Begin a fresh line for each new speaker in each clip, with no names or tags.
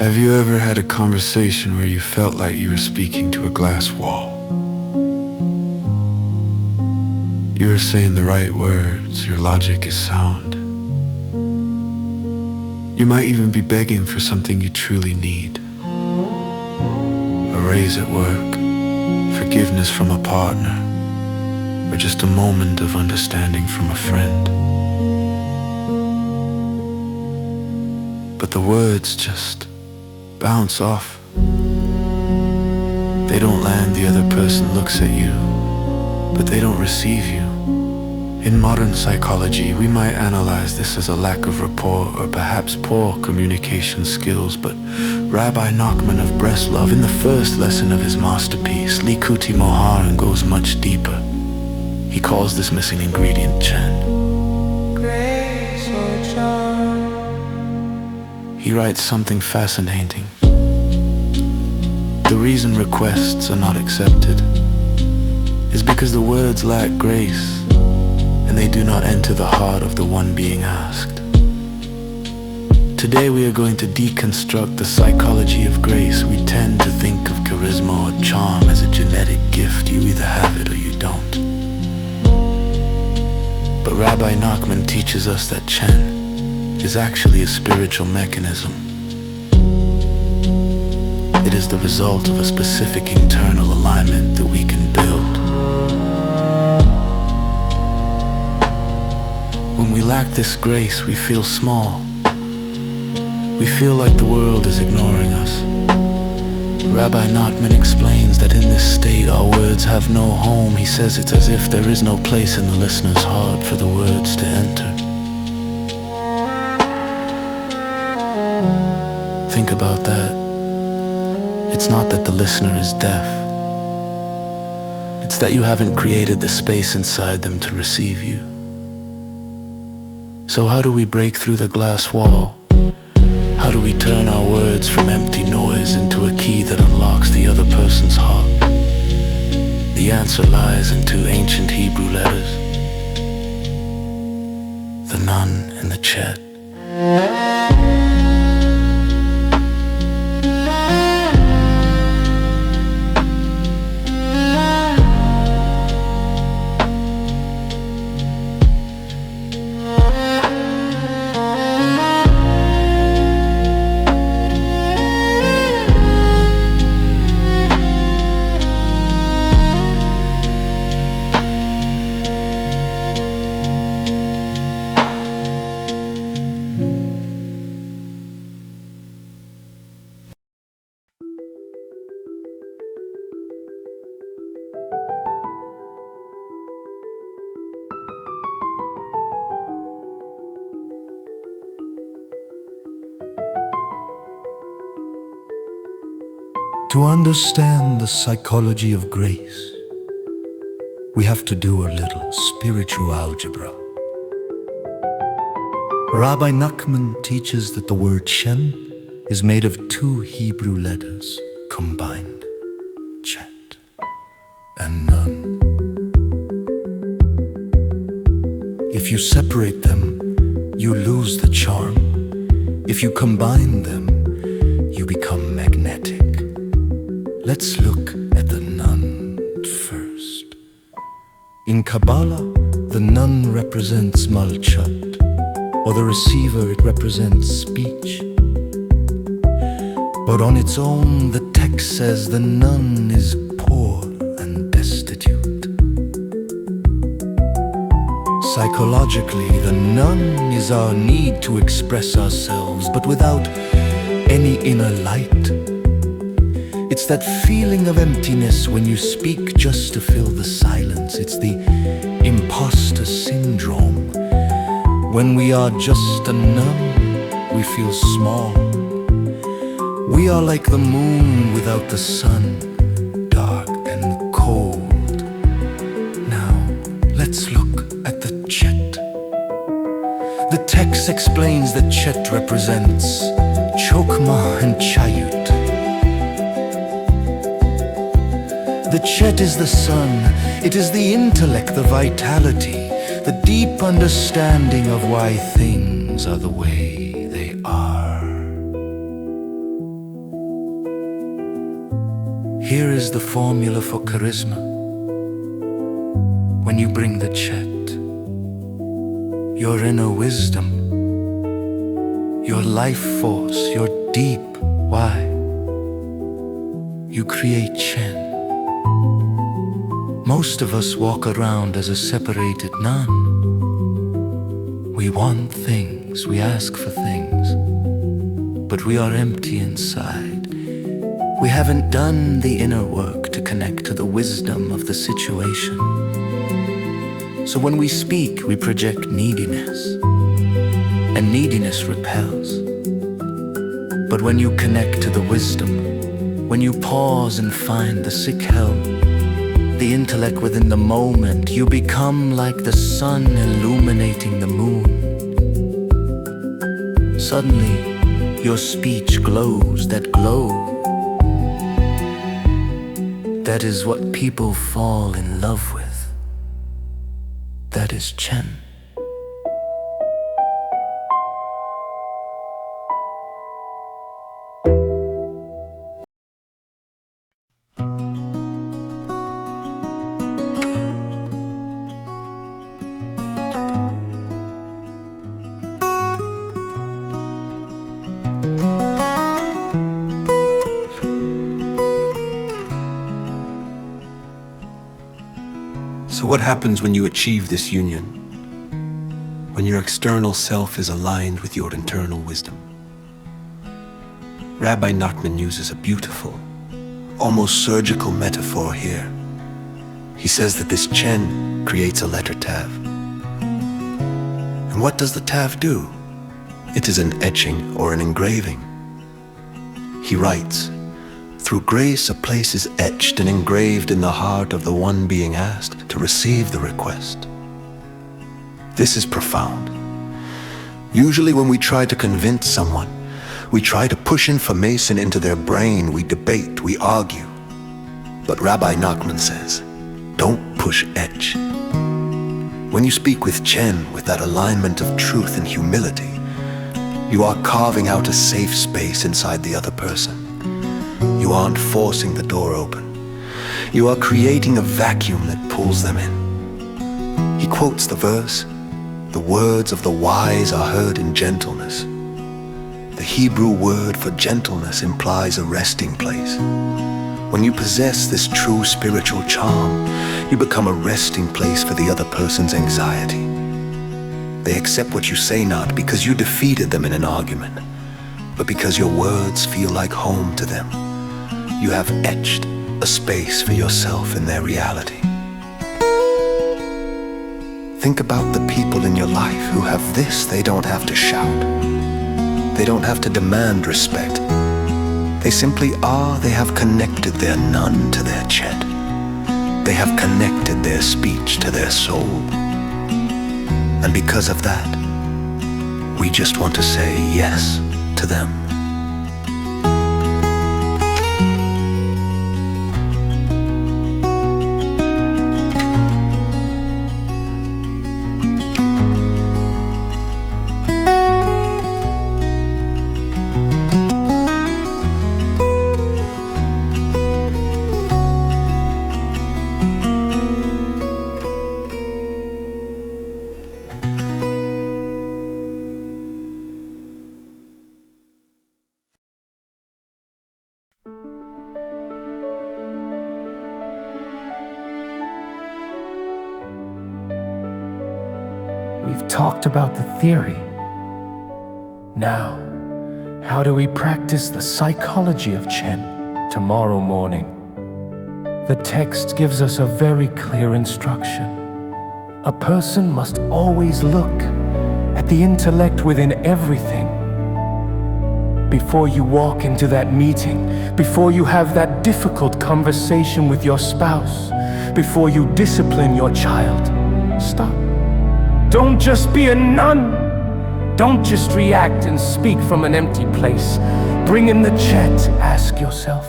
Have you ever had a conversation where you felt like you were speaking to a glass wall? You were saying the right words, your logic is sound. You might even be begging for something you truly need. A raise at work, forgiveness from a partner, or just a moment of understanding from a friend. But the words just bounce off. They don't land, the other person looks at you, but they don't receive you. In modern psychology, we might analyze this as a lack of rapport or perhaps poor communication skills, but Rabbi Nachman of Breslov, in the first lesson of his masterpiece, Likutey Moharan, goes much deeper. He calls this missing ingredient Chen. He writes something fascinating. The reason requests are not accepted is because the words lack grace, and they do not enter the heart of the one being asked. Today we are going to deconstruct the psychology of grace. We tend to think of charisma or charm as a genetic gift. You either have it or you don't. But Rabbi Nachman teaches us that Chen is actually a spiritual mechanism. It is the result of a specific internal alignment that we can build. When we lack this grace, we feel small. We feel like the world is ignoring us. Rabbi Nachman explains that in this state our words have no home. He says it's as if there is no place in the listener's heart for the words to enter. Think about that. It's not that the listener is deaf. It's that you haven't created the space inside them to receive you. So how do we break through the glass wall? How do we turn our words from empty noise into a key that unlocks the other person's heart? The answer lies in two ancient Hebrew letters, the Nun and the Chet.
To understand the psychology of grace, we have to do a little spiritual algebra. Rabbi Nachman teaches that the word Chen is made of two Hebrew letters combined, Chet and Nun. If you separate them, you lose the charm. If you combine them, you become magnetic. Let's look at the Nun first. In Kabbalah, the Nun represents Malchut, or the receiver, it represents speech. But on its own, the text says the Nun is poor and destitute. Psychologically, the Nun is our need to express ourselves, but without any inner light. It's that feeling of emptiness when you speak just to fill the silence. It's the imposter syndrome. When we are just a nun, we feel small. We are like the moon without the sun, dark and cold. Now, let's look at the Chet. The text explains that Chet represents Chokmah and Chayut. The Chet is the sun, it is the intellect, the vitality, the deep understanding of why things are the way they are. Here is the formula for charisma. When you bring the Chet, your inner wisdom, your life force, your deep why, you create Chen. Most of us walk around as a separated nun. We want things, we ask for things, but we are empty inside. We haven't done the inner work to connect to the wisdom of the situation. So when we speak, we project neediness, and neediness repels. But when you connect to the wisdom, when you pause and find the sick help, the intellect within the moment, you become like the sun illuminating the moon. Suddenly, your speech glows. That glow, that is what people fall in love with. That is Chen.
So what happens when you achieve this union? When your external self is aligned with your internal wisdom? Rabbi Nachman uses a beautiful, almost surgical metaphor here. He says that this Chen creates a letter Tav. And what does the Tav do? It is an etching or an engraving. He writes, "Through grace a place is etched and engraved in the heart of the one being asked to receive the request." This is profound. Usually when we try to convince someone, we try to push information into their brain, we debate, we argue. But Rabbi Nachman says, don't push etch. When you speak with Chen, with that alignment of truth and humility, you are carving out a safe space inside the other person. You aren't forcing the door open. You are creating a vacuum that pulls them in. He quotes the verse, "The words of the wise are heard in gentleness." The Hebrew word for gentleness implies a resting place. When you possess this true spiritual charm, you become a resting place for the other person's anxiety. They accept what you say not because you defeated them in an argument, but because your words feel like home to them. You have etched a space for yourself in their reality. Think about the people in your life who have this. They don't have to shout. They don't have to demand respect. They simply are. They have connected their nun to their Chet. They have connected their speech to their soul. And because of that, we just want to say yes to them.
We've talked about the theory. Now, how do we practice the psychology of Chen tomorrow morning? The text gives us a very clear instruction. A person must always look at the intellect within everything. Before you walk into that meeting, before you have that difficult conversation with your spouse, before you discipline your child, stop. Don't just be a nun. Don't just react and speak from an empty place. Bring in the Chet. Ask yourself,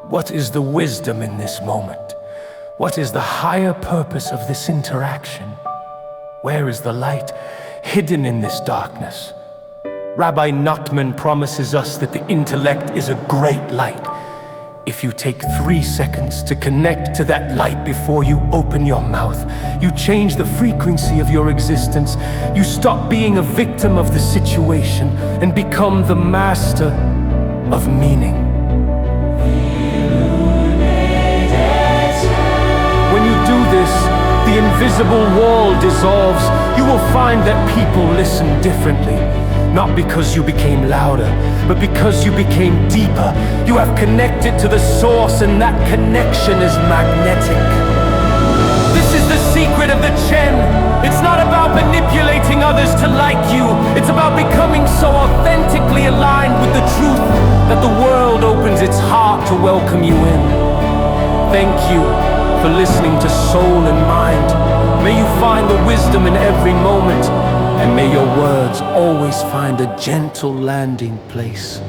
what is the wisdom in this moment? What is the higher purpose of this interaction? Where is the light hidden in this darkness? Rabbi Nachman promises us that the intellect is a great light. If you take 3 seconds to connect to that light before you open your mouth, you change the frequency of your existence. You stop being a victim of the situation and become the master of meaning. When you do this, the invisible wall dissolves. You will find that people listen differently. Not because you became louder, but because you became deeper. You have connected to the source, and that connection is magnetic. This is the secret of the Chen. It's not about manipulating others to like you. It's about becoming so authentically aligned with the truth that the world opens its heart to welcome you in. Thank you for listening to Soul and Mind. May you find the wisdom in every moment, and may your words always find a gentle landing place.